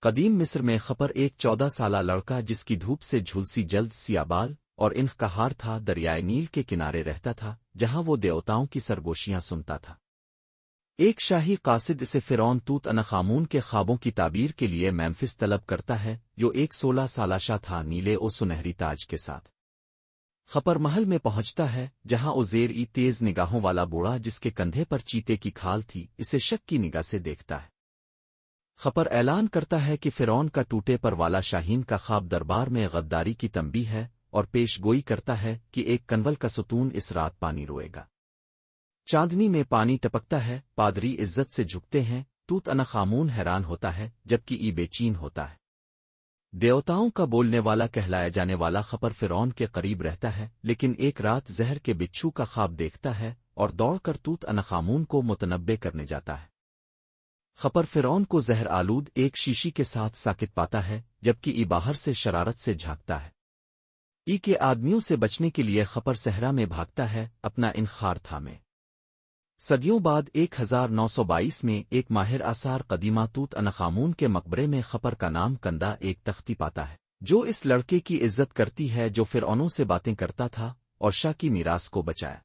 قدیم مصر میں خپر ایک 14 سالہ لڑکا جس کی دھوپ سے جھلسی جلد سیابال اور انف کا ہار تھا دریائے نیل کے کنارے رہتا تھا جہاں وہ دیوتاؤں کی سرگوشیاں سنتا تھا۔ ایک شاہی قاصد اسے فرعون توت عنخ آمون کے خوابوں کی تعبیر کے لیے میمفس طلب کرتا ہے جو ایک 16 سالہ شاہ تھا نیلے و سنہری تاج کے ساتھ۔ خپر محل میں پہنچتا ہے جہاں ازیر تیز نگاہوں والا بوڑھا جس کے کندھے پر چیتے کی کھال تھی اسے شک کی نگاہ سے دیکھتا ہے۔ خپر اعلان کرتا ہے کہ فرعون کا ٹوٹے پر والا شاہین کا خواب دربار میں غداری کی تنبیہ ہے اور پیش گوئی کرتا ہے کہ ایک کنول کا ستون اس رات پانی روئے گا۔ چاندنی میں پانی ٹپکتا ہے، پادری عزت سے جھکتے ہیں، توت عنخ آمون حیران ہوتا ہے جبکہ ای بے چین ہوتا ہے۔ دیوتاؤں کا بولنے والا کہلایا جانے والا خپر فرعون کے قریب رہتا ہے لیکن ایک رات زہر کے بچھو کا خواب دیکھتا ہے اور دوڑ کر توت عنخ آمون کو متنبع کرنے جاتا ہے۔ خپر فرعون کو زہر آلود ایک شیشی کے ساتھ ساکت پاتا ہے جبکہ ای باہر سے شرارت سے جھانکتا ہے۔ ای کے آدمیوں سے بچنے کے لیے خپر صحرا میں بھاگتا ہے اپنا انخار تھامے۔ صدیوں بعد 1922 میں ایک ماہر آثار قدیمہ توت عنخ آمون کے مقبرے میں خپر کا نام کندہ ایک تختی پاتا ہے جو اس لڑکے کی عزت کرتی ہے جو فرعونوں سے باتیں کرتا تھا اور شاہ کی میراث کو بچایا۔